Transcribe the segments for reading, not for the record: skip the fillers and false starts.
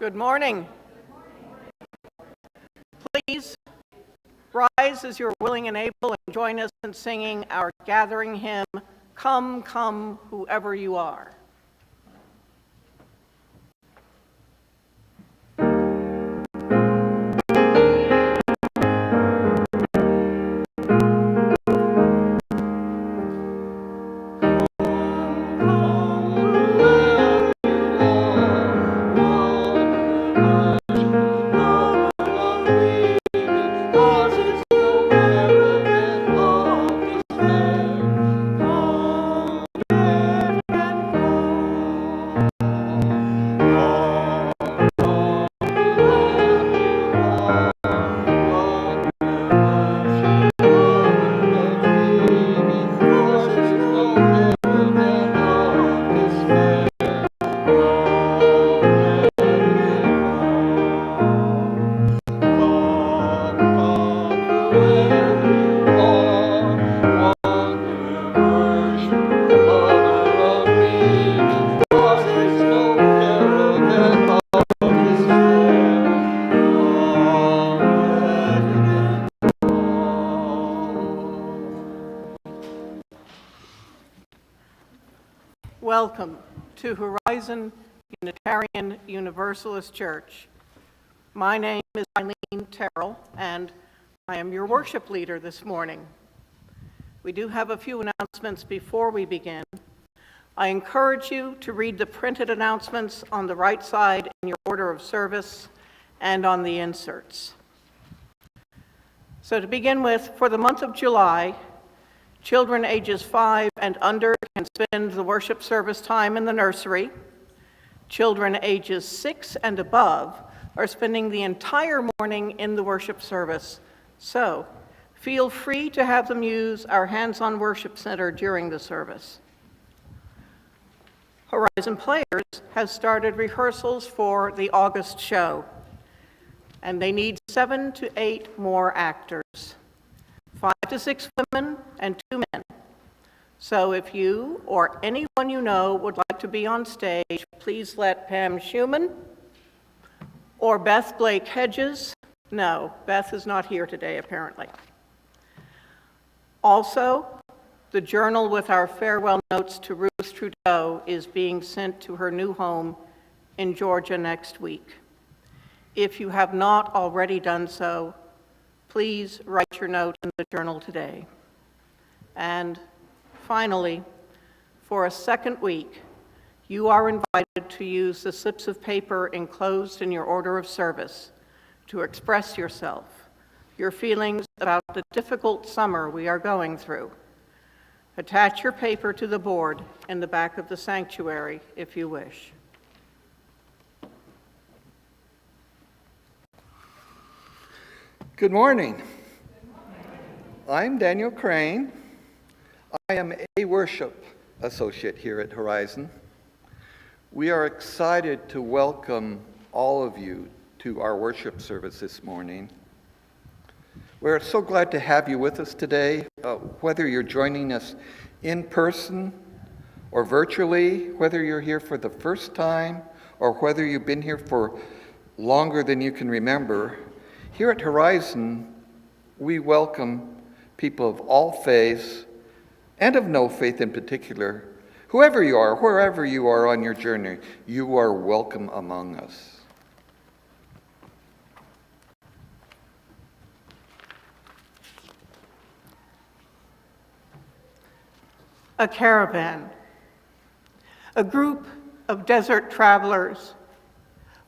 Good morning. Please rise as you're willing and able and join us in singing our gathering hymn, Come, Come, Whoever You Are. Welcome to Horizon Unitarian Universalist Church. My name is Eileen Terrell, and I am your worship leader this morning. We do have a few announcements before we begin. I encourage you to read the printed announcements on the right side in your order of service and on the inserts. So to begin with, for the month of July, children ages 5 and under can spend the worship service time in the nursery. Children ages 6 and above are spending the entire morning in the worship service. So feel free to have them use our hands-on worship center during the service. Horizon Players has started rehearsals for the August show, and they need 7 to 8 more actors. 5 to 6 women and 2 men. So if you or anyone you know would like to be on stage, please let Pam Schumann or Beth Blake Hedges know. Beth is not here today, apparently. Also, the journal with our farewell notes to Ruth Trudeau is being sent to her new home in Georgia next week. If you have not already done so, please write your note in the journal today. And finally, for a second week, you are invited to use the slips of paper enclosed in your order of service to express yourself, your feelings about the difficult summer we are going through. Attach your paper to the board in the back of the sanctuary if you wish. Good morning. I'm Daniel Crane. I am a worship associate here at Horizon. We are excited to welcome all of you to our worship service this morning. We're so glad to have you with us today, whether you're joining us in person or virtually, whether you're here for the first time or whether you've been here for longer than you can remember. Here at Horizon, we welcome people of all faiths and of no faith in particular. Whoever you are, wherever you are on your journey, you are welcome among us. A caravan, a group of desert travelers.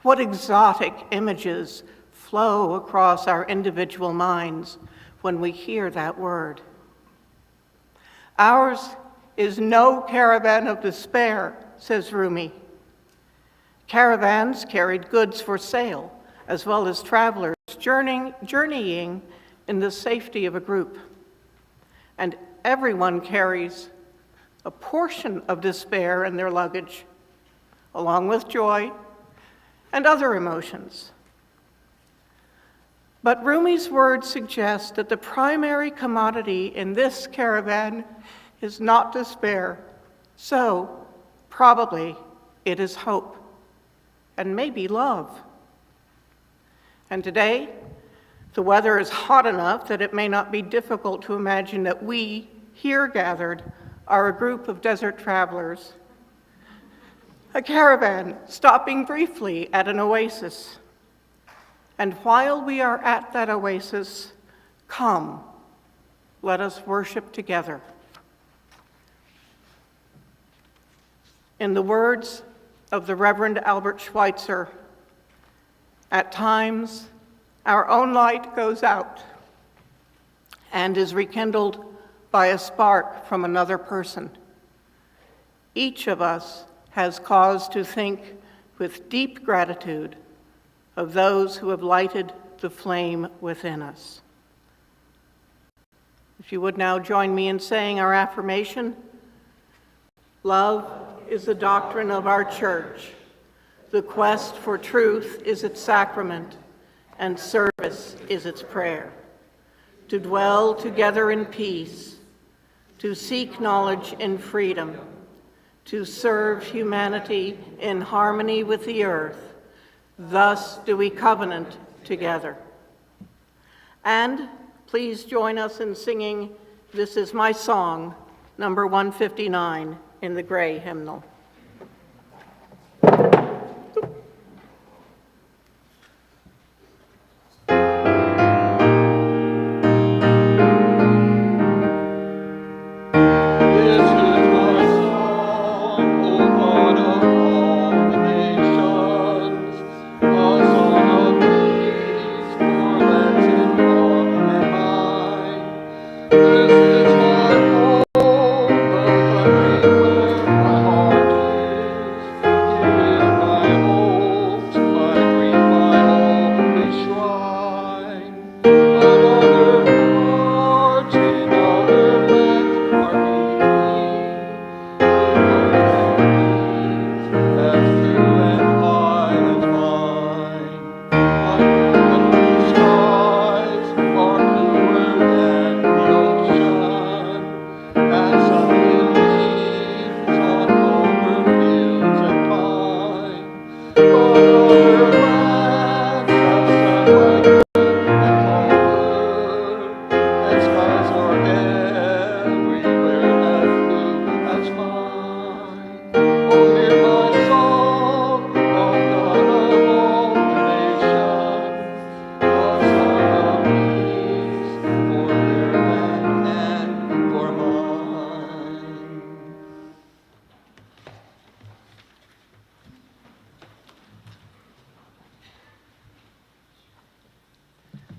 What exotic images flow across our individual minds when we hear that word. Ours is no caravan of despair, says Rumi. Caravans carried goods for sale, as well as travelers journeying in the safety of a group. And everyone carries a portion of despair in their luggage, along with joy and other emotions. But Rumi's words suggest that the primary commodity in this caravan is not despair, so probably it is hope. and maybe love. And today, the weather is hot enough that it may not be difficult to imagine that we, here gathered, are a group of desert travelers, a caravan stopping briefly at an oasis. And while we are at that oasis, come, let us worship together. In the words of the Reverend Albert Schweitzer, at times our own light goes out and is rekindled by a spark from another person. Each of us has cause to think with deep gratitude of those who have lighted the flame within us. If you would now join me in saying our affirmation. Love is the doctrine of our church. The quest for truth is its sacrament, and service is its prayer. To dwell together in peace, to seek knowledge in freedom, to serve humanity in harmony with the earth, thus do we covenant together. And please join us in singing This Is My Song, number 159 in the Gray hymnal.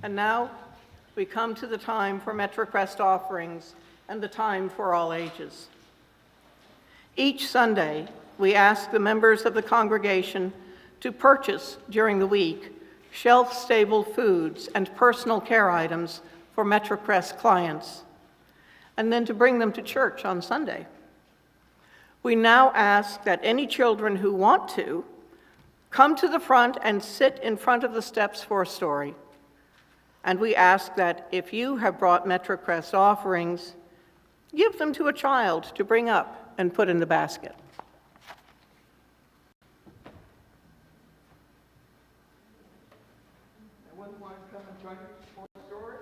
And now we come to the time for MetroCrest offerings and the time for all ages. Each Sunday, we ask the members of the congregation to purchase during the week shelf-stable foods and personal care items for MetroCrest clients, and then to bring them to church on Sunday. We now ask that any children who want to come to the front and sit in front of the steps for a story. And we ask that if you have brought MetroCrest offerings, give them to a child to bring up and put in the basket. Anyone want to come and join us for a story?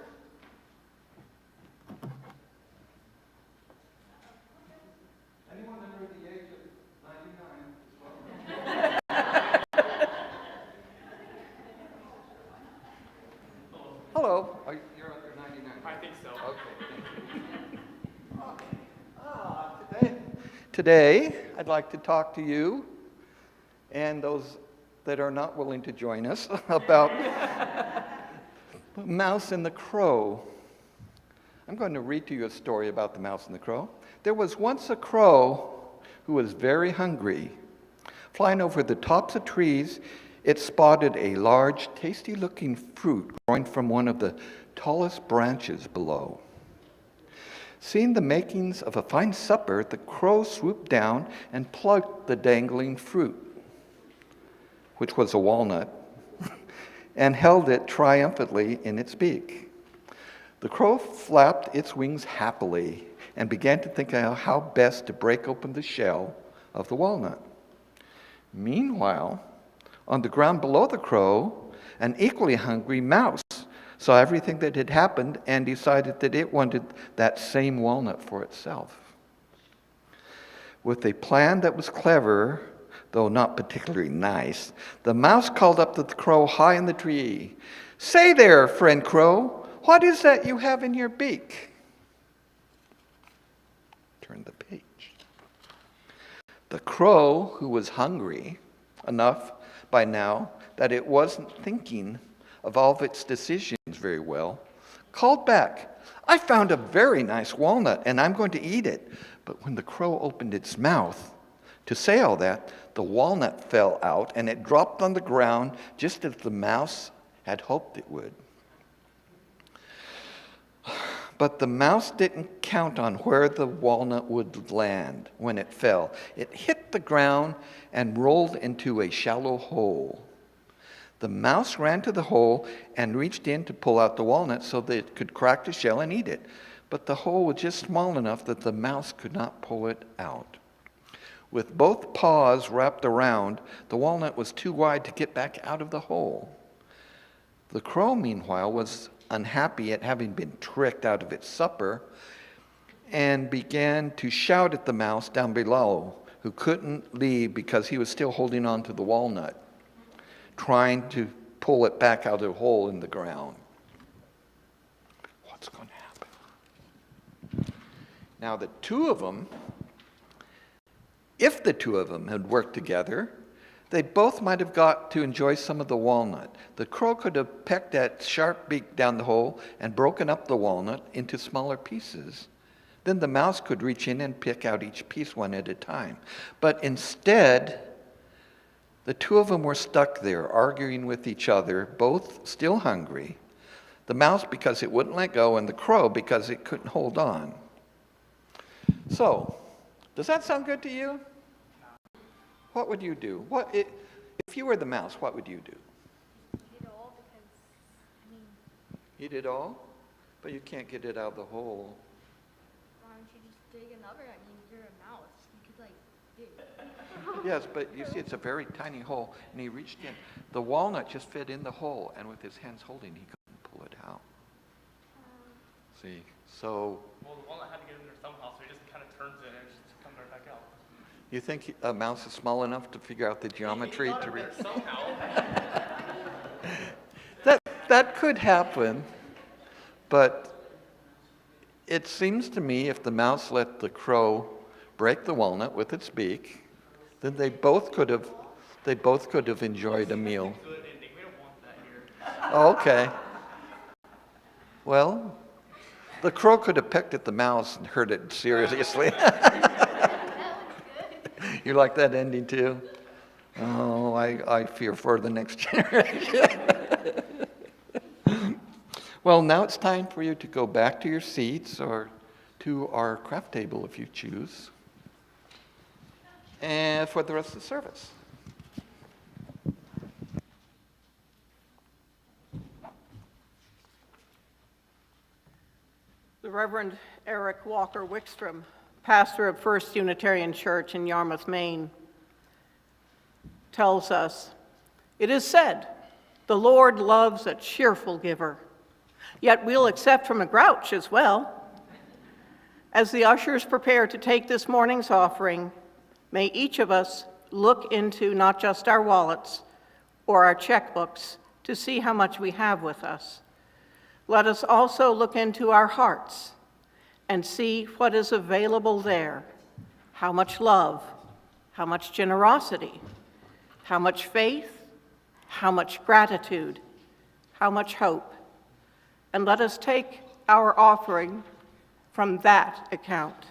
Anyone under the age of 99 as well? Hello. You're under 99? I think so. Okay. Today, I'd like to talk to you and those that are not willing to join us about the mouse and the crow. I'm going to read to you a story about the mouse and the crow. There was once a crow who was very hungry. Flying over the tops of trees, it spotted a large, tasty-looking fruit growing from one of the tallest branches below. Seeing the makings of a fine supper, the crow swooped down and plucked the dangling fruit, which was a walnut, and held it triumphantly in its beak. The crow flapped its wings happily and began to think how best to break open the shell of the walnut. Meanwhile, On the ground below the crow, an equally hungry mouse saw everything that had happened and decided that it wanted that same walnut for itself. With a plan that was clever, though not particularly nice, the mouse called up to the crow high in the tree. "Say there, friend crow, what is that you have in your beak?" Turn the page. The crow, who was hungry enough by now that it wasn't thinking of all of its decisions very well, called back, "I found a very nice walnut and I'm going to eat it." But when the crow opened its mouth to say all that, the walnut fell out and it dropped on the ground just as the mouse had hoped it would. But the mouse didn't count on where the walnut would land when it fell. It hit the ground and rolled into a shallow hole. The mouse ran to the hole and reached in to pull out the walnut so that it could crack the shell and eat it. But the hole was just small enough that the mouse could not pull it out. With both paws wrapped around, the walnut was too wide to get back out of the hole. The crow, meanwhile, was unhappy at having been tricked out of its supper and began to shout at the mouse down below, who couldn't leave because he was still holding on to the walnut, trying to pull it back out of the hole in the ground. What's going to happen? Now, the two of them, if the two of them had worked together, they both might have got to enjoy some of the walnut. The crow could have pecked that sharp beak down the hole and broken up the walnut into smaller pieces. Then the mouse could reach in and pick out each piece one at a time. But instead, the two of them were stuck there, arguing with each other, both still hungry. The mouse because it wouldn't let go, and the crow because it couldn't hold on. So, does that sound good to you? What would you do? If you were the mouse, what would you do? Eat it all because, Eat it all? But you can't get it out of the hole. why don't you just dig another? You're a mouse. You could dig. Yes, but you see, it's a very tiny hole, and he reached in. The walnut just fit in the hole, and with his hands holding, he couldn't pull it out. See, so... Well, the walnut had to get in there somehow, so he just kind of turns it and it just comes right back out. You think a mouse is small enough to figure out the geometry He got to it reach? there somehow. That could happen, but it seems to me if the mouse let the crow break the walnut with its beak, then they both could have enjoyed a meal. Good ending. We don't want that here. Okay. Well, the crow could have pecked at the mouse and hurt it seriously. You like that ending too? Oh, I fear for the next generation. Well, now it's time for you to go back to your seats or to our craft table if you choose, and for the rest of the service. The Reverend Eric Walker Wickstrom, pastor of First Unitarian Church in Yarmouth, Maine, tells us, "It is said, the Lord loves a cheerful giver, yet we'll accept from a grouch as well." As the ushers prepare to take this morning's offering, may each of us look into not just our wallets or our checkbooks to see how much we have with us. Let us also look into our hearts and see what is available there, how much love, how much generosity, how much faith, how much gratitude, how much hope. And let us take our offering from that account.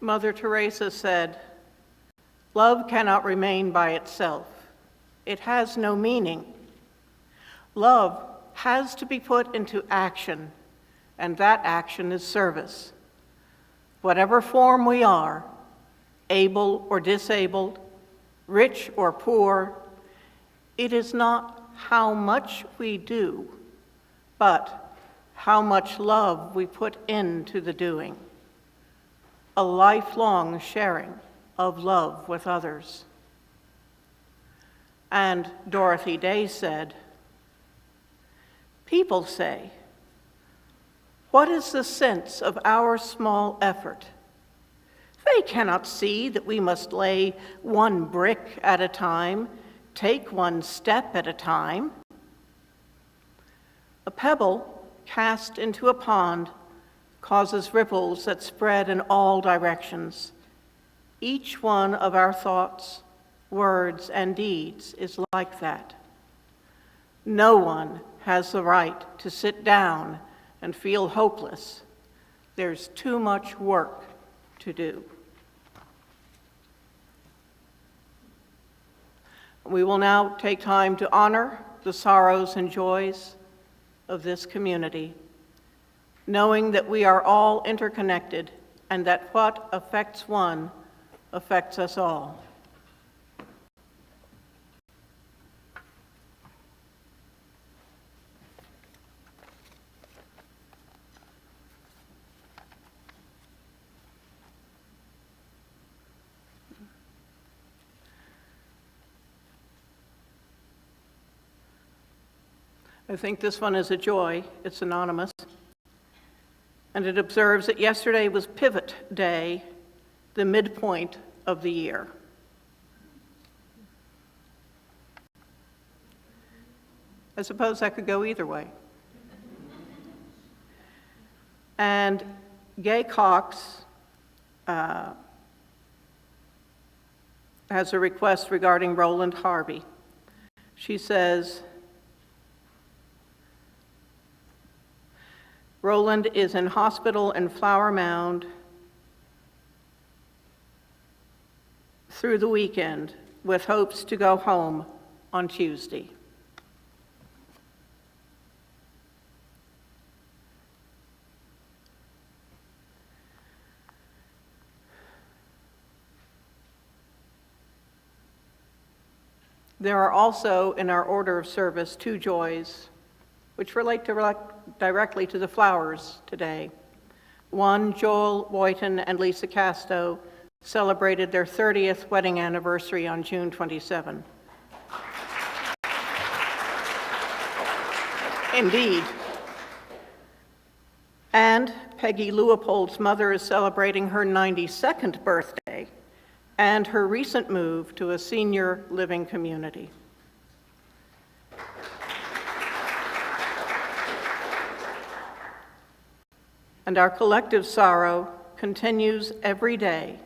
Mother Teresa said, "Love cannot remain by itself. It has no meaning. Love has to be put into action, and that action is service. Whatever form we are, able or disabled, rich or poor, it is not how much we do, but how much love we put into the doing. A lifelong sharing of love with others." And Dorothy Day said, "People say, what is the sense of our small effort? They cannot see that we must lay one brick at a time, take one step at a time. A pebble cast into a pond causes ripples that spread in all directions. Each one of our thoughts, words, and deeds is like that. No one has the right to sit down and feel hopeless. There's too much work to do." We will now take time to honor the sorrows and joys of this community, knowing that we are all interconnected and that what affects one affects us all. I think this one is a joy. It's anonymous. And it observes that yesterday was Pivot Day, the midpoint of the year. I suppose that could go either way. And Gay Cox has a request regarding Roland Harvey. She says, "Roland is in hospital in Flower Mound through the weekend with hopes to go home on Tuesday." There are also in our order of service 2 joys which relate directly to the flowers today. One, Joel Boyton and Lisa Casto celebrated their 30th wedding anniversary on June 27. Indeed. And Peggy Leopold's mother is celebrating her 92nd birthday and her recent move to a senior living community. And our collective sorrow continues every day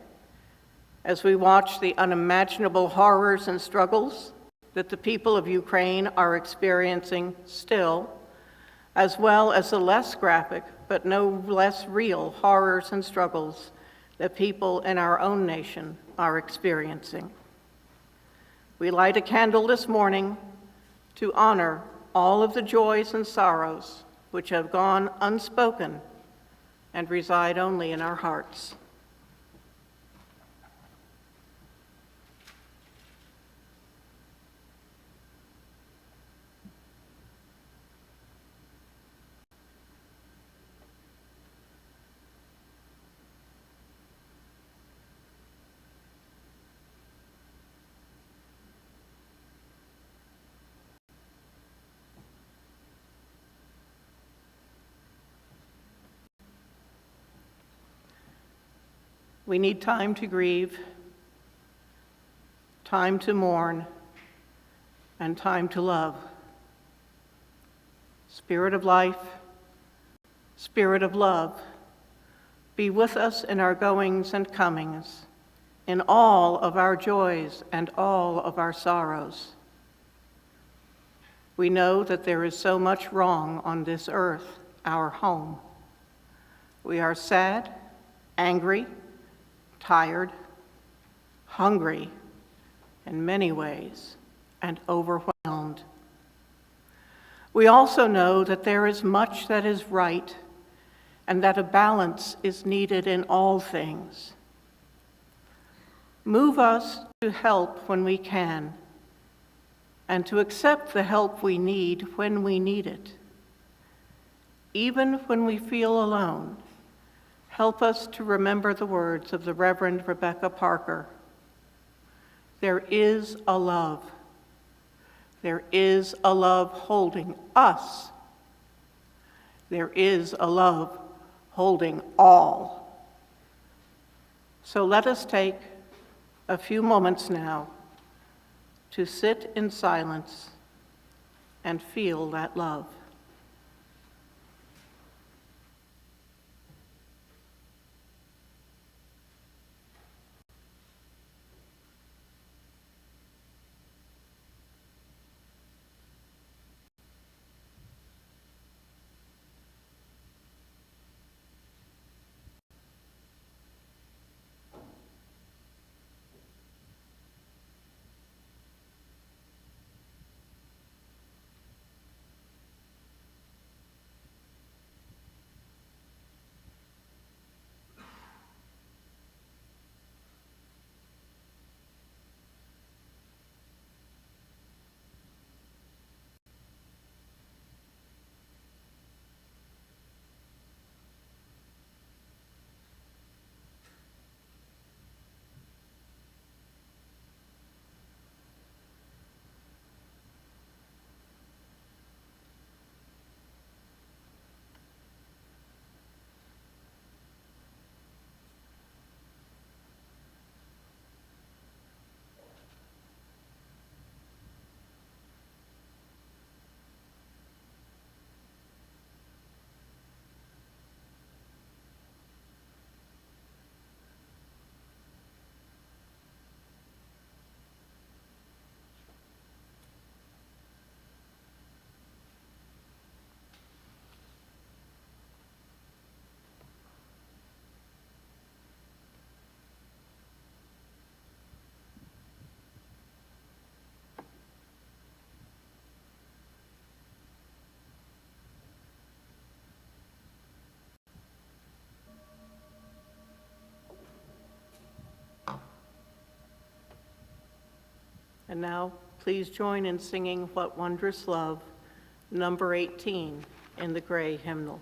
as we watch the unimaginable horrors and struggles that the people of Ukraine are experiencing still, as well as the less graphic but no less real horrors and struggles that people in our own nation are experiencing. We light a candle this morning to honor all of the joys and sorrows which have gone unspoken and reside only in our hearts. We need time to grieve, time to mourn, and time to love. Spirit of life, Spirit of love, be with us in our goings and comings, in all of our joys and all of our sorrows. We know that there is so much wrong on this earth, our home. We are sad, angry, tired, hungry in many ways, and overwhelmed. We also know that there is much that is right and that a balance is needed in all things. Move us to help when we can, and to accept the help we need when we need it. Even when we feel alone, help us to remember the words of the Reverend Rebecca Parker. There is a love. There is a love holding us. There is a love holding all. So let us take a few moments now to sit in silence and feel that love. And now, please join in singing What Wondrous Love, number 18 in the Gray hymnal.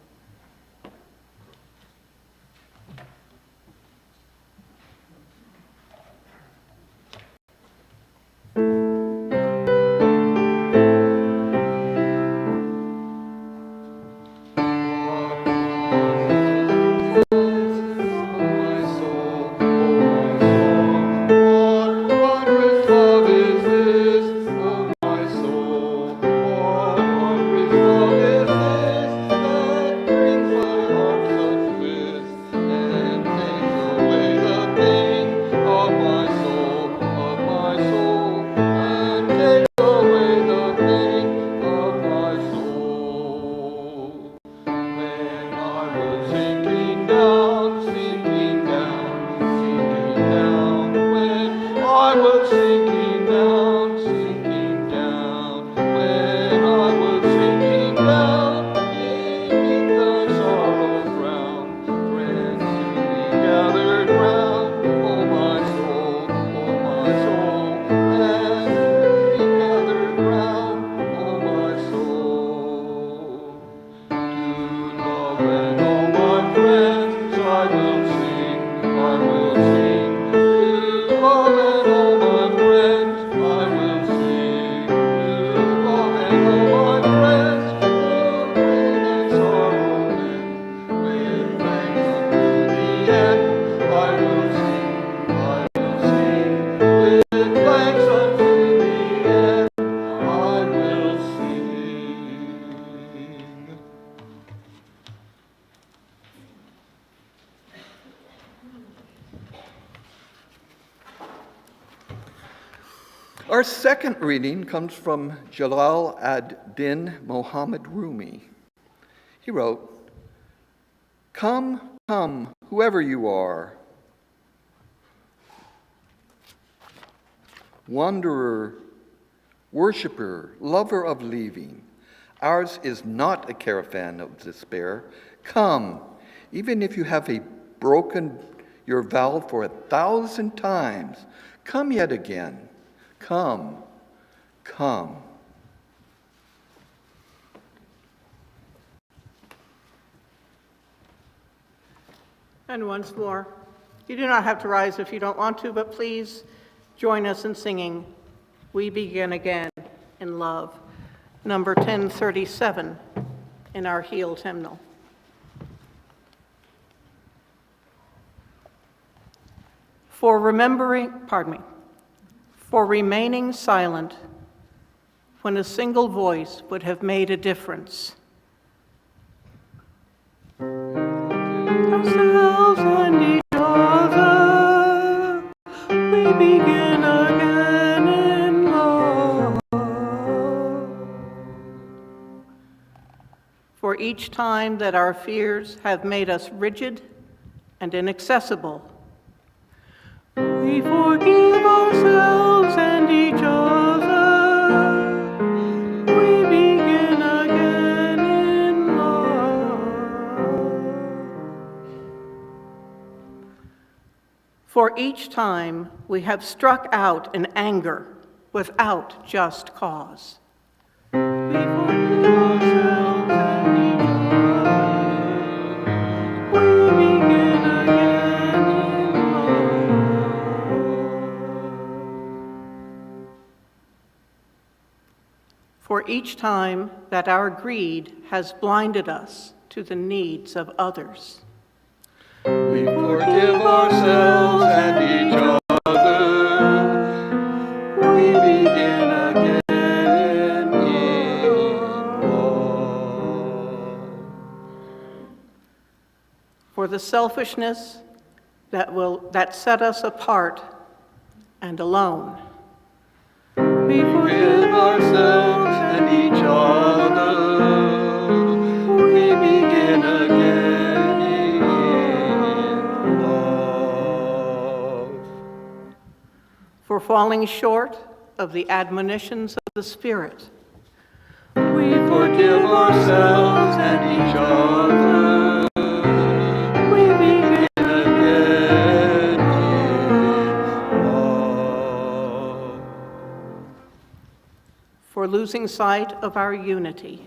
Our second reading comes from Jalal ad-Din Muhammad Rumi. He wrote, "Come, come, whoever you are, wanderer, worshiper, lover of leaving. Ours is not a caravan of despair. Come, even if you have broken your vow for 1,000 times, come yet again. Come, come. And once more, you do not have to rise if you don't want to, but please join us in singing "We Begin Again in Love," number 1037 in our Healed hymnal. For remaining silent when a single voice would have made a difference. Ourselves and each other, we begin again in love. For each time that our fears have made us rigid and inaccessible, we forgive ourselves and each other. We begin again in love. For each time we have struck out in anger without just cause, we forgive ourselves and each other. We begin again in love. For each time that our greed has blinded us to the needs of others, We forgive ourselves and each other. We begin again in love. for the selfishness that set us apart and alone, we Forgive ourselves and each other. We begin again in love. for falling short of the admonitions of the Spirit. We Forgive ourselves and each other. We begin again in love. for losing sight of our unity.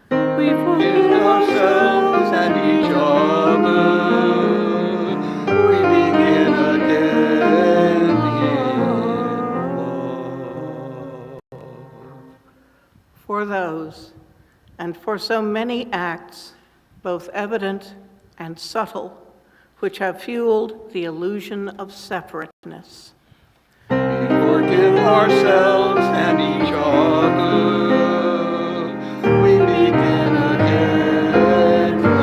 We Forgive ourselves and each other. We begin again in love. for those and for so many acts, both evident and subtle, which have fueled the illusion of separateness. We forgive ourselves and each other. We begin again in love.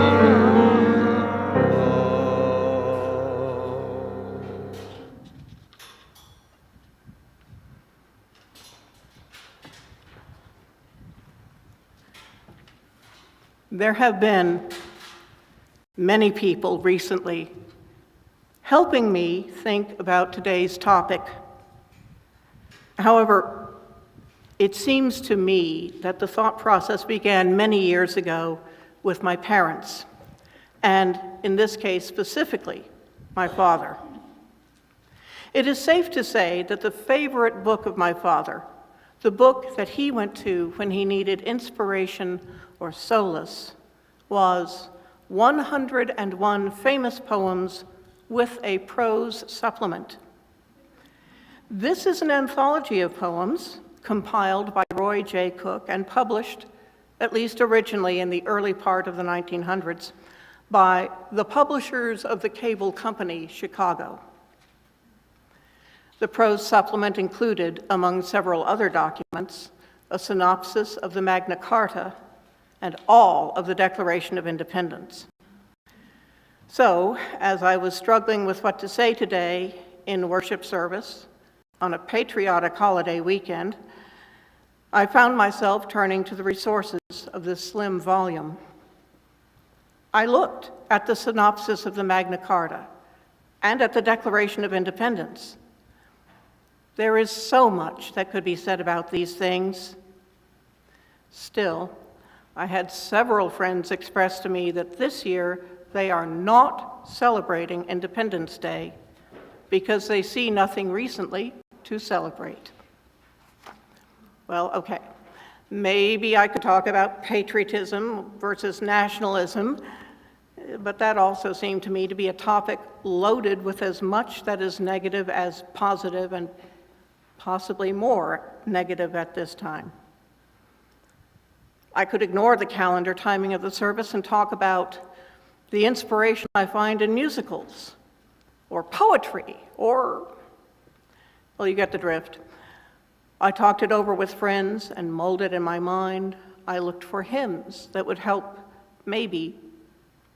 There have been many people recently helping me think about today's topic. However, it seems to me that the thought process began many years ago with my parents, and in this case specifically, my father. It is safe to say that the favorite book of my father, the book that he went to when he needed inspiration or solace, was 101 Famous Poems with a prose supplement. This is an anthology of poems compiled by Roy J. Cook and published, at least originally in the early part of the 1900s, by the publishers of the cable company Chicago. The prose supplement included, among several other documents, a synopsis of the Magna Carta and all of the Declaration of Independence. So, as I was struggling with what to say today in worship service on a patriotic holiday weekend, I found myself turning to the resources of this slim volume. I looked at the synopsis of the Magna Carta and at the Declaration of Independence, There is so much that could be said about these things. Still, I had several friends express to me that this year they are not celebrating Independence Day because they see nothing recently to celebrate. Well, okay, maybe I could talk about patriotism versus nationalism, but that also seemed to me to be a topic loaded with as much that is negative as positive, and possibly more negative at this time. I could ignore the calendar timing of the service and talk about the inspiration I find in musicals, or poetry, or, well, you get the drift. I talked it over with friends and mulled it in my mind. I looked for hymns that would maybe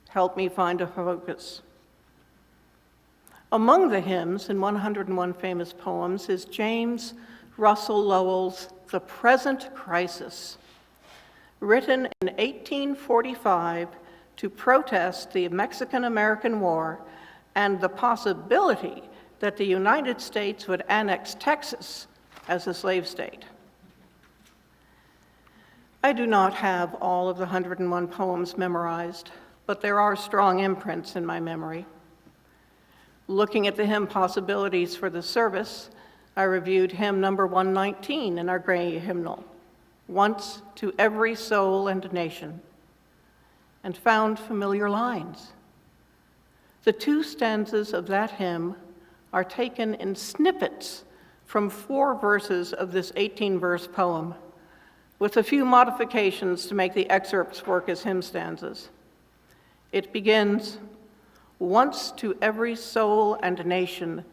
help me find a focus. Among the hymns in 101 Famous Poems is James Russell Lowell's The Present Crisis, written in 1845 to protest the Mexican-American War and the possibility that the United States would annex Texas as a slave state. I do not have all of the 101 poems memorized, but there are strong imprints in my memory. Looking at the hymn possibilities for the service, I reviewed hymn number 119 in our gray hymnal, Once to Every Soul and Nation, and found familiar lines. The two stanzas of that hymn are taken in snippets from 4 verses of this 18-verse poem, with a few modifications to make the excerpts work as hymn stanzas. It begins, "Once to every soul and nation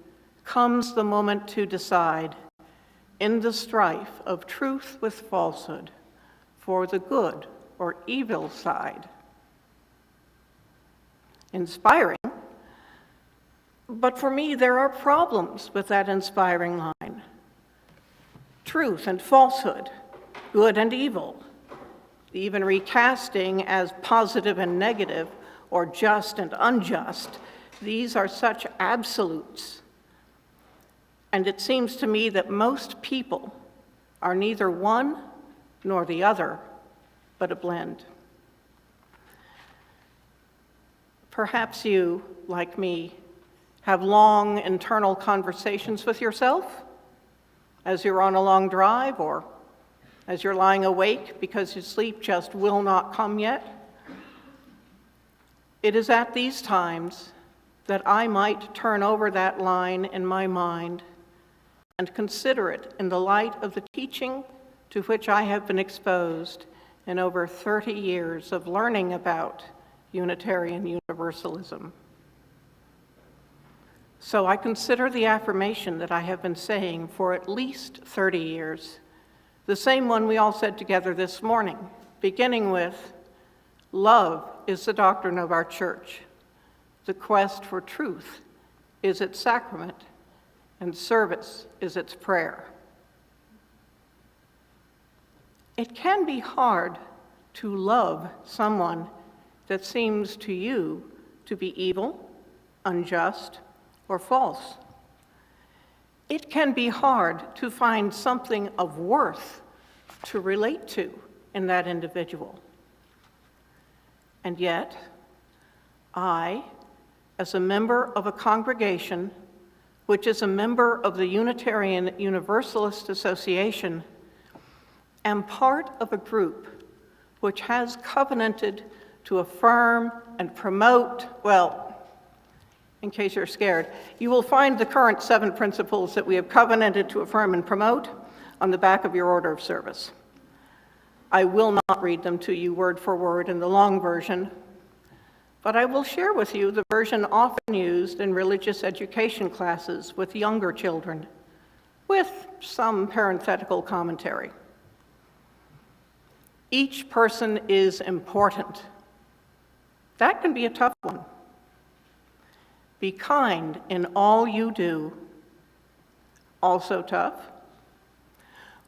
comes the moment to decide, in the strife of truth with falsehood, for the good or evil side." Inspiring, but for me there are problems with that inspiring line. Truth and falsehood, good and evil, even recasting as positive and negative, or just and unjust, these are such absolutes. And it seems to me that most people are neither one nor the other, but a blend. Perhaps you, like me, have long internal conversations with yourself as you're on a long drive, or as you're lying awake because your sleep just will not come yet. It is at these times that I might turn over that line in my mind and consider it in the light of the teaching to which I have been exposed in over 30 years of learning about Unitarian Universalism. So I consider the affirmation that I have been saying for at least 30 years, the same one we all said together this morning, beginning with, "Love is the doctrine of our church. The quest for truth is its sacrament, and service is its prayer." It can be hard to love someone that seems to you to be evil, unjust, or false. It can be hard to find something of worth to relate to in that individual. And yet, I, as a member of a congregation which is a member of the Unitarian Universalist Association, am part of a group which has covenanted to affirm and promote, well, in case you're scared, you will find the current 7 principles that we have covenanted to affirm and promote on the back of your order of service. I will not read them to you word for word in the long version, but I will share with you the version often used in religious education classes with younger children, with some parenthetical commentary. Each person is important. That can be a tough one. Be kind in all you do. Also tough.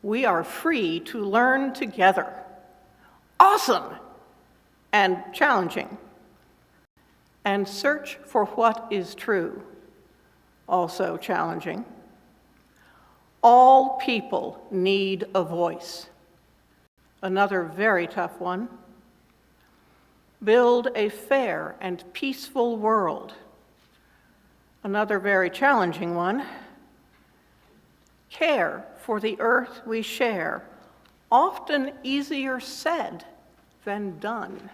We are free to learn together. Awesome and challenging. And search for what is true. Also challenging. All people need a voice. Another very tough one. Build a fair and peaceful world. Another very challenging one. Care for the earth we share. Often easier said than done.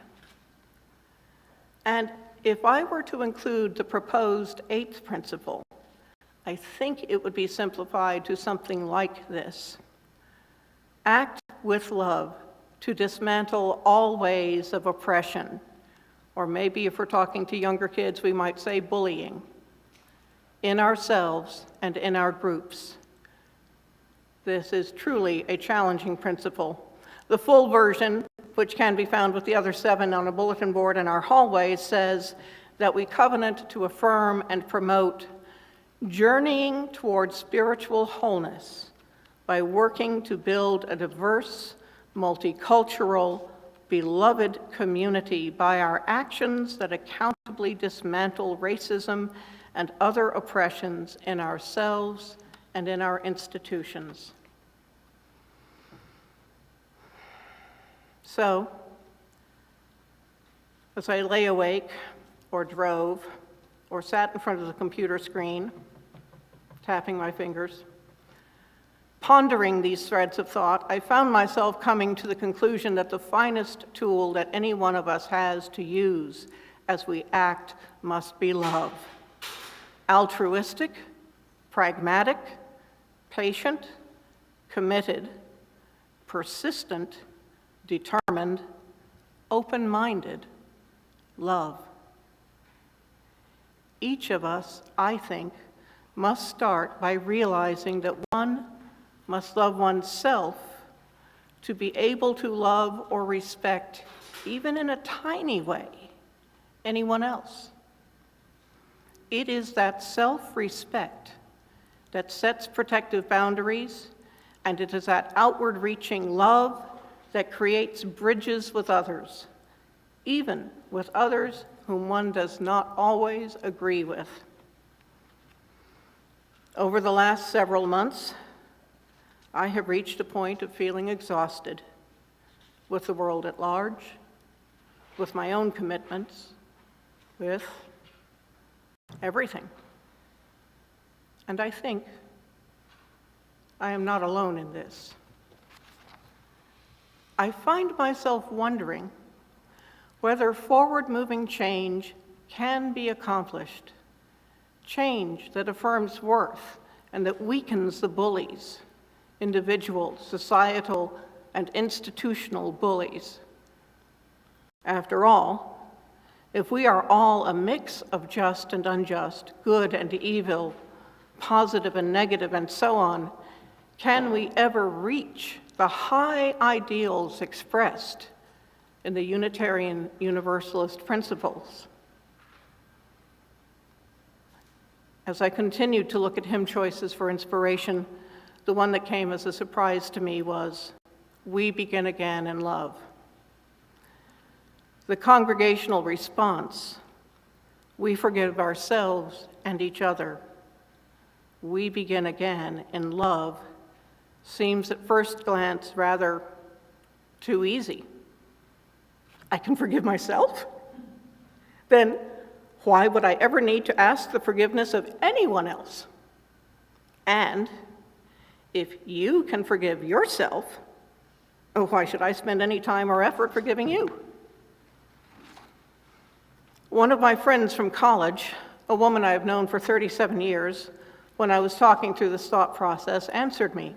And if I were to include the proposed eighth principle, I think it would be simplified to something like this. Act with love to dismantle all ways of oppression, or maybe if we're talking to younger kids, we might say bullying, in ourselves and in our groups. This is truly a challenging principle. The full version, which can be found with the other 7 on a bulletin board in our hallways, says that we covenant to affirm and promote journeying towards spiritual wholeness by working to build a diverse, multicultural, beloved community by our actions that accountably dismantle racism and other oppressions in ourselves and in our institutions. So, as I lay awake, or drove, or sat in front of the computer screen, tapping my fingers, pondering these threads of thought, I found myself coming to the conclusion that the finest tool that any one of us has to use as we act must be love. Altruistic, pragmatic, patient, committed, persistent, determined, open-minded, love. Each of us, I think, must start by realizing that one must love oneself to be able to love or respect, even in a tiny way, anyone else. It is that self-respect that sets protective boundaries, and it is that outward-reaching love that creates bridges with others, even with others whom one does not always agree with. Over the last several months, I have reached a point of feeling exhausted with the world at large, with my own commitments, with everything. And I think I am not alone in this. I find myself wondering whether forward-moving change can be accomplished, change that affirms worth and that weakens the bullies, individual, societal, and institutional bullies. After all, if we are all a mix of just and unjust, good and evil, positive and negative, and so on, can we ever reach the high ideals expressed in the Unitarian Universalist principles? As I continued to look at hymn choices for inspiration, the one that came as a surprise to me was, "We Begin Again in Love." The congregational response, "We forgive ourselves and each other. We begin again in love," seems at first glance rather too easy. I can forgive myself? Then why would I ever need to ask the forgiveness of anyone else? And if you can forgive yourself, why should I spend any time or effort forgiving you? One of my friends from college, a woman I have known for 37 years, when I was talking through this thought process, answered me.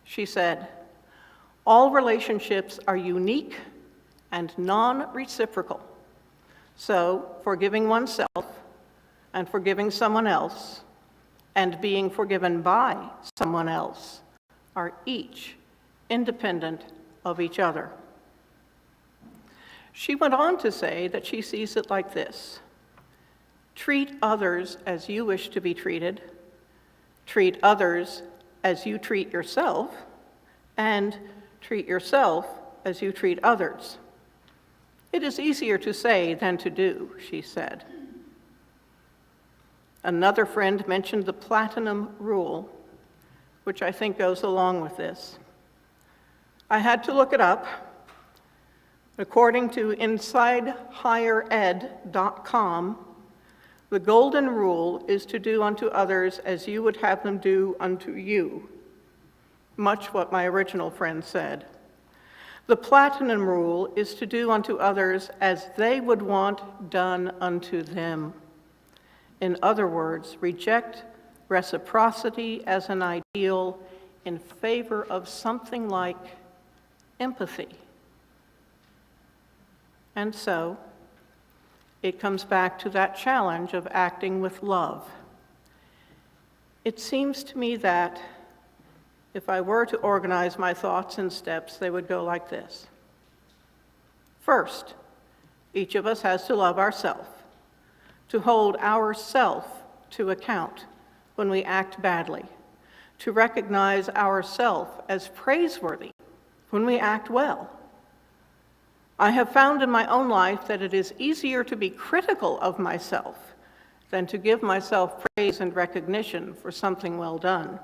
She said, "All relationships are unique and non-reciprocal. So forgiving oneself and forgiving someone else and being forgiven by someone else are each independent of each other." She went on to say that she sees it like this: treat others as you wish to be treated, treat others as you treat yourself, and treat yourself as you treat others. It is easier to say than to do, she said. Another friend mentioned the platinum rule. which I think goes along with this. I had to look it up. According to InsideHigherEd.com, the golden rule is to do unto others as you would have them do unto you, much what my original friend said. The platinum rule is to do unto others as they would want done unto them. In other words, reject reciprocity as an ideal in favor of something like empathy. And so, it comes back to that challenge of acting with love. It seems to me that if I were to organize my thoughts in steps, they would go like this. First, each of us has to love ourselves, to hold ourself to account when we act badly, to recognize ourself as praiseworthy when we act well. I have found in my own life that it is easier to be critical of myself than to give myself praise and recognition for something well done.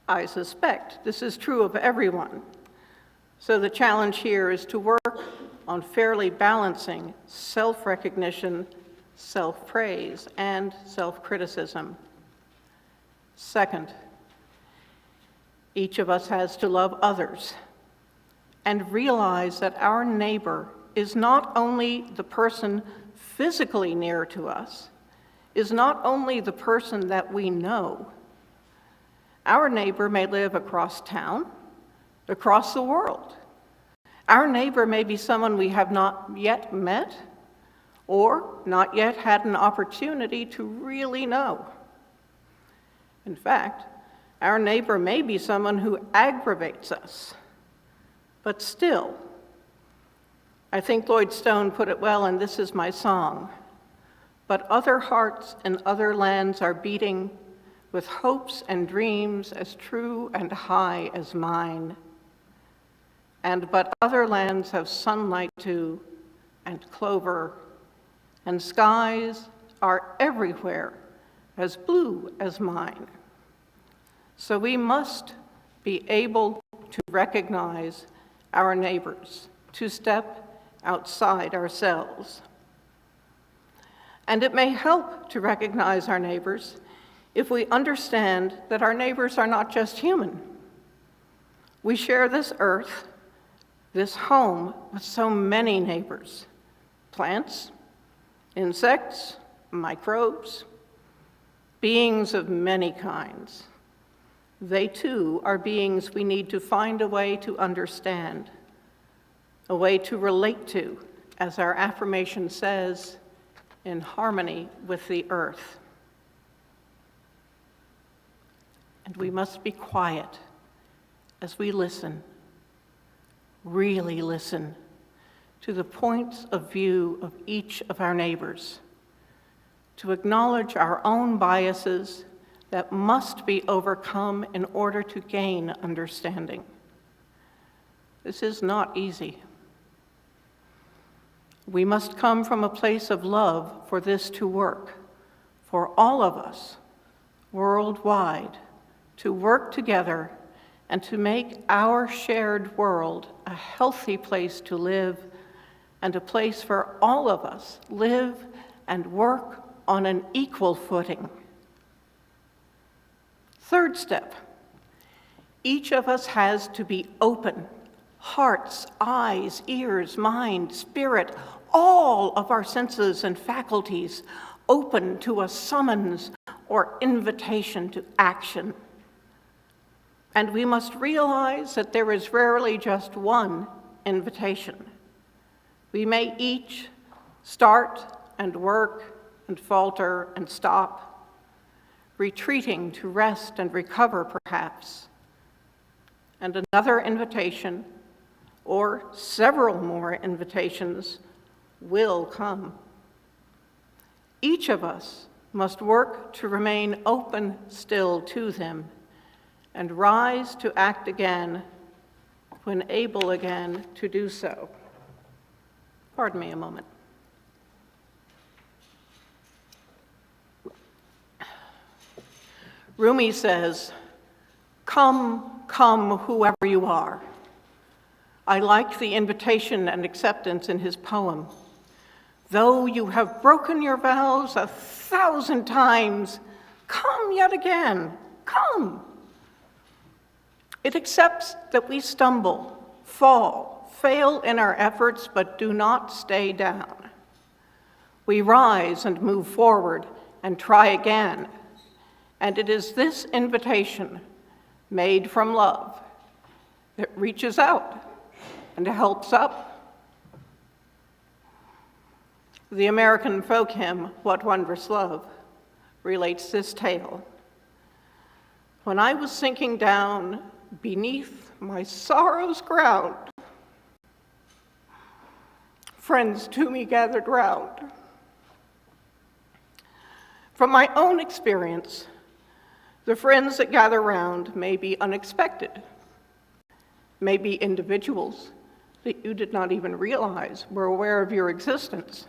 I suspect this is true of everyone. So the challenge here is to work on fairly balancing self-recognition, self-praise, and self-criticism. Second, each of us has to love others and realize that our neighbor is not only the person physically near to us, is not only the person that we know. Our neighbor may live across town, across the world. Our neighbor may be someone we have not yet met or not yet had an opportunity to really know. In fact, our neighbor may be someone who aggravates us. But still, I think Lloyd Stone put it well, and this is my song. But other hearts and other lands are beating with hopes and dreams as true and high as mine. And but other lands have sunlight too, and clover, and skies are everywhere as blue as mine. So we must be able to recognize our neighbors, to step outside ourselves. And it may help to recognize our neighbors if we understand that our neighbors are not just human. We share this earth, this home, with so many neighbors: plants, insects, microbes, beings of many kinds. They too are beings we need to find a way to understand, a way to relate to, as our affirmation says, in harmony with the earth. And we must be quiet as we listen, really listen, to the points of view of each of our neighbors, to acknowledge our own biases that must be overcome in order to gain understanding. This is not easy. We must come from a place of love for this to work, for all of us, worldwide, to work together and to make our shared world a healthy place to live and a place where all of us live and work on an equal footing. Third step, each of us has to be open, hearts, eyes, ears, mind, spirit, all of our senses and faculties open to a summons or invitation to action. And we must realize that there is rarely just one invitation. We may each start and work and falter and stop, retreating to rest and recover perhaps. And another invitation, or several more invitations, will come. Each of us must work to remain open still to them and rise to act again when able again to do so. Pardon me a moment. Rumi says, Come, come, whoever you are. I like the invitation and acceptance in his poem. Though you have broken your vows 1,000 times, come yet again, come. It accepts that we stumble, fall, fail in our efforts, but do not stay down. We rise and move forward and try again. And it is this invitation, made from love, that reaches out and helps up. The American folk hymn, What Wondrous Love, relates this tale. When I was sinking down beneath my sorrow's ground, friends to me gathered round. From my own experience, the friends that gather round may be unexpected, may be individuals that you did not even realize were aware of your existence.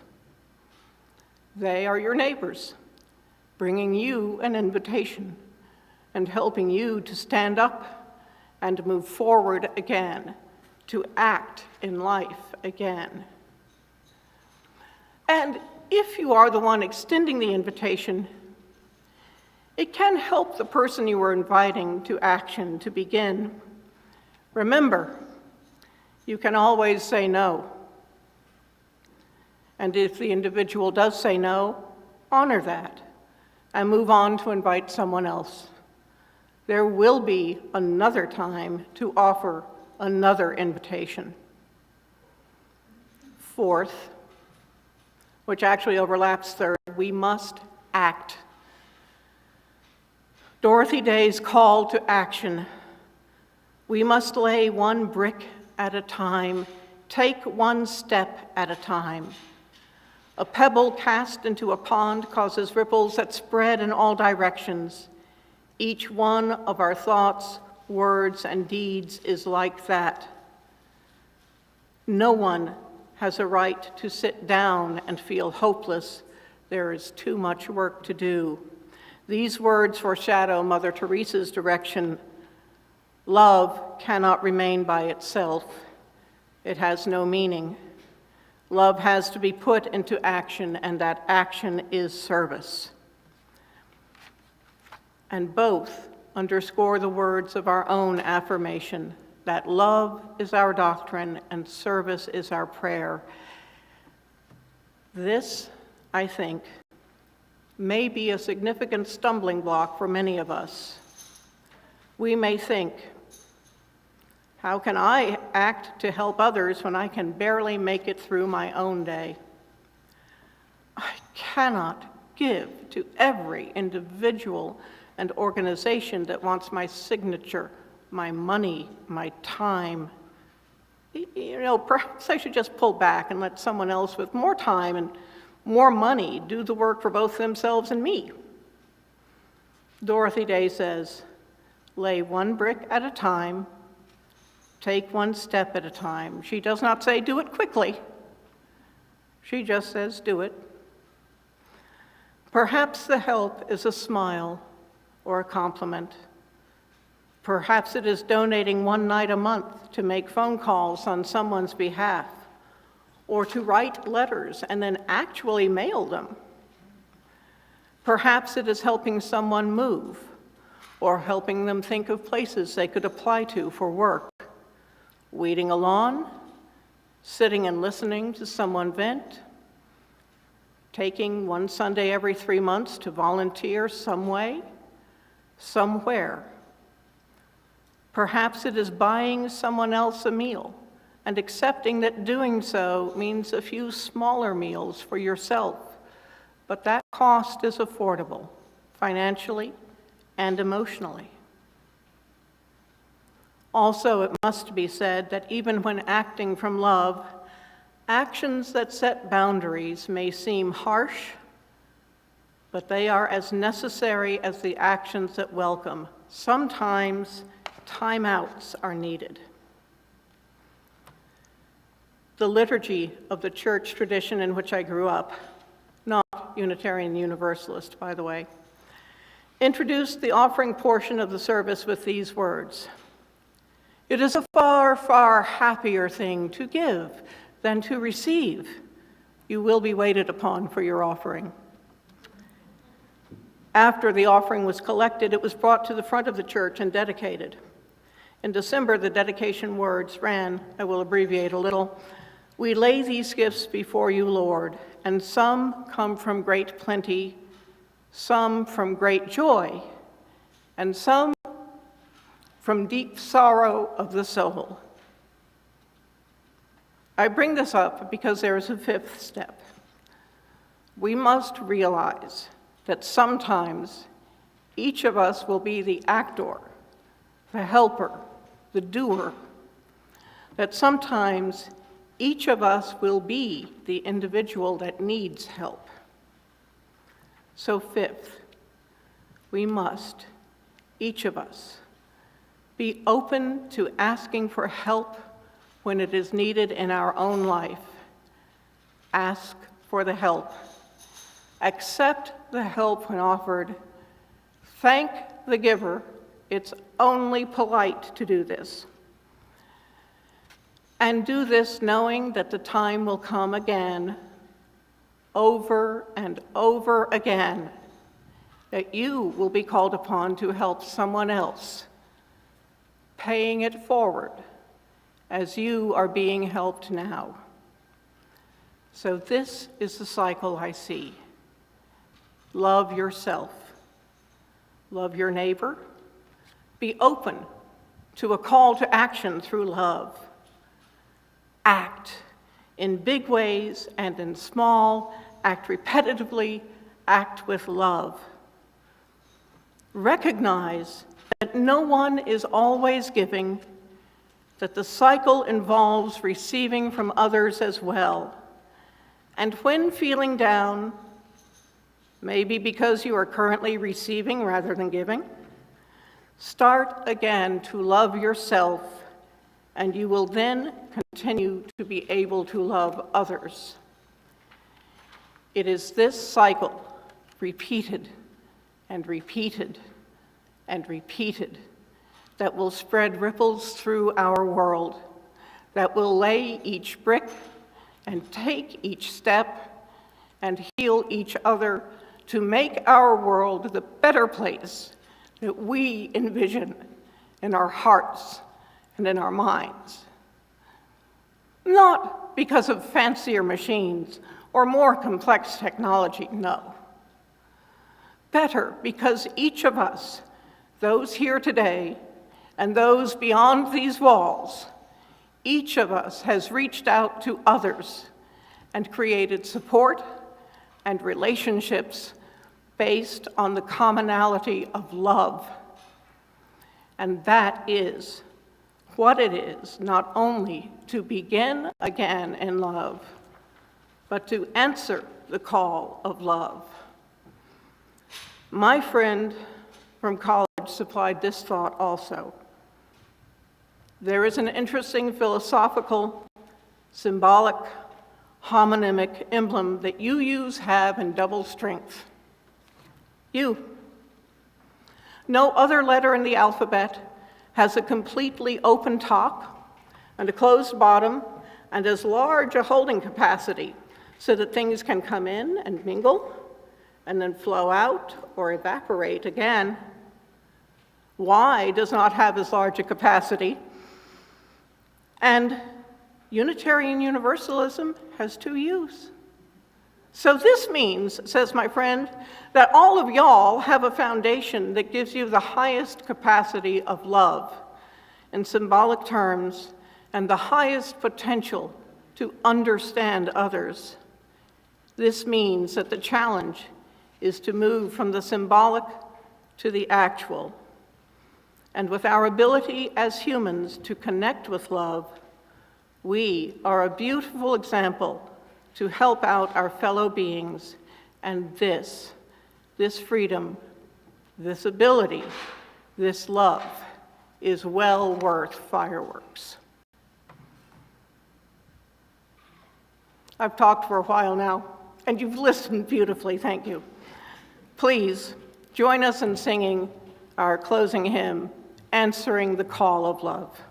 They are your neighbors, bringing you an invitation and helping you to stand up and move forward again, to act in life again. And if you are the one extending the invitation, it can help the person you are inviting to action to begin. Remember, you can always say no. And if the individual does say no, honor that and move on to invite someone else. There will be another time to offer another invitation. Fourth, which actually overlaps third, we must act. Dorothy Day's call to action. We must lay one brick at a time, take one step at a time. A pebble cast into a pond causes ripples that spread in all directions. Each one of our thoughts, words, and deeds is like that. No one has a right to sit down and feel hopeless. There is too much work to do. These words foreshadow Mother Teresa's direction. Love cannot remain by itself. It has no meaning. Love has to be put into action, and that action is service. And both underscore the words of our own affirmation, that love is our doctrine and service is our prayer. This, I think, may be a significant stumbling block for many of us. We may think, how can I act to help others when I can barely make it through my own day? I cannot give to every individual and organization that wants my signature, my money, my time. You know, perhaps I should just pull back and let someone else with more time and more money do the work for both themselves and me. Dorothy Day says, lay one brick at a time, take one step at a time. She does not say do it quickly. She just says do it. Perhaps the help is a smile or a compliment. Perhaps it is donating one night a month to make phone calls on someone's behalf, or to write letters and then actually mail them. Perhaps it is helping someone move, or helping them think of places they could apply to for work. Weeding a lawn, sitting and listening to someone vent, taking one Sunday every 3 months to volunteer some way, somewhere. Perhaps it is buying someone else a meal and accepting that doing so means a few smaller meals for yourself, but that cost is affordable, financially and emotionally. Also, it must be said that even when acting from love, actions that set boundaries may seem harsh, but they are as necessary as the actions that welcome. Sometimes timeouts are needed. The liturgy of the church tradition in which I grew up, not Unitarian Universalist, by the way, introduced the offering portion of the service with these words: "It is a far, far happier thing to give than to receive. You will be waited upon for your offering." After the offering was collected, it was brought to the front of the church and dedicated. In December, the dedication words ran, I will abbreviate a little, "We lay these gifts before you, Lord, and some come from great plenty, some from great joy, and some from deep sorrow of the soul." I bring this up because there is a fifth step. We must realize that sometimes each of us will be the actor, the helper, the doer, that sometimes each of us will be the individual that needs help. So fifth, we must, each of us, be open to asking for help when it is needed in our own life. Ask for the help. Accept the help when offered. Thank the giver. It's only polite to do this. And do this knowing that the time will come again, over and over again, that you will be called upon to help someone else, paying it forward as you are being helped now. So this is the cycle I see. Love yourself. Love your neighbor. Be open to a call to action through love. Act in big ways and in small. Act repetitively. Act with love. Recognize that no one is always giving, that the cycle involves receiving from others as well. And when feeling down, maybe because you are currently receiving rather than giving, start again to love yourself, and you will then continue to be able to love others. It is this cycle, repeated and repeated and repeated, that will spread ripples through our world, that will lay each brick and take each step and heal each other to make our world the better place that we envision in our hearts and in our minds. Not because of fancier machines or more complex technology, no. Better because each of us, those here today and those beyond these walls, each of us has reached out to others and created support and relationships based on the commonality of love. And that is what it is not only to begin again in love, but to answer the call of love. My friend from college supplied this thought also. There is an interesting philosophical, symbolic, homonymic emblem that you have in double strength. You. No other letter in the alphabet has a completely open top and a closed bottom and as large a holding capacity so that things can come in and mingle and then flow out or evaporate again. Y does not have as large a capacity. And Unitarian Universalism has two U's. So this means, says my friend, that all of y'all have a foundation that gives you the highest capacity of love in symbolic terms and the highest potential to understand others. This means that the challenge is to move from the symbolic to the actual. And with our ability as humans to connect with love, we are a beautiful example to help out our fellow beings. And this freedom, this ability, this love is well worth fireworks. I've talked for a while now, and you've listened beautifully, thank you. Please, Join us in singing our closing hymn, Answering the Call of Love.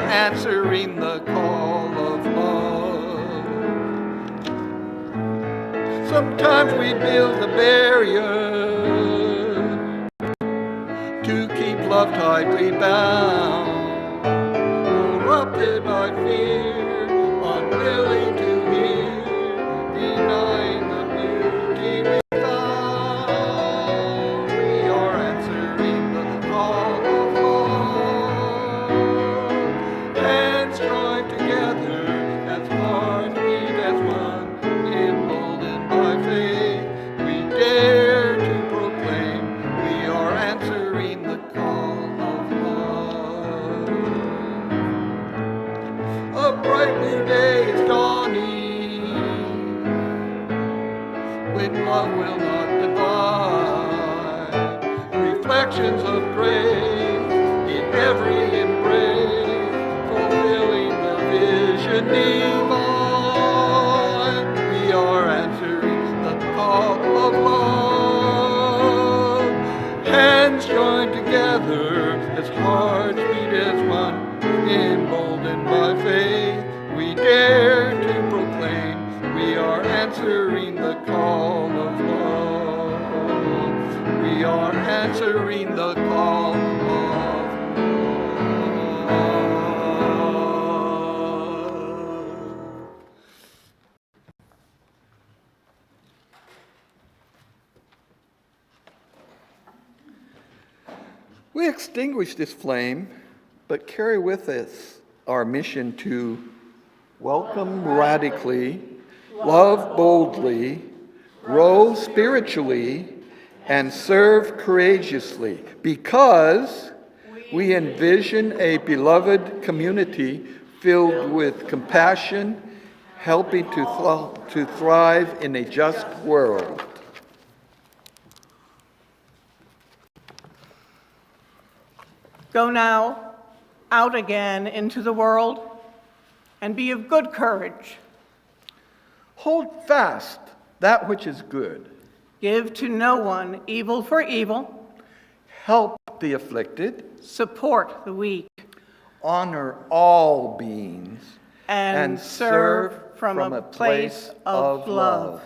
Answering the call of love. Sometimes we build a barrier to keep love tightly bound, corrupted by fear, unwilling to hear, denying the beauty we found. We are answering the call of love. Hands joined together as hearts beat as one, emboldened by faith, we dare to proclaim we are answering the call of love. A bright new day is dawning, when love will not divide. Reflections of grace in every embrace, fulfilling the vision divine. We are answering the call of love. Hands joined together as hearts beat as one, emboldened by faith, we dare to proclaim we are answering the call of love. We are answering the call of love. We extinguish this flame, but carry with us our mission to welcome radically, love boldly, grow spiritually, and serve courageously, because we envision a beloved community filled with compassion, helping to thrive in a just world. Go now out again into the world and be of good courage. Hold fast that which is good. Give to no one evil for evil. Help the afflicted. Support the weak. Honor all beings. And serve from a place of love.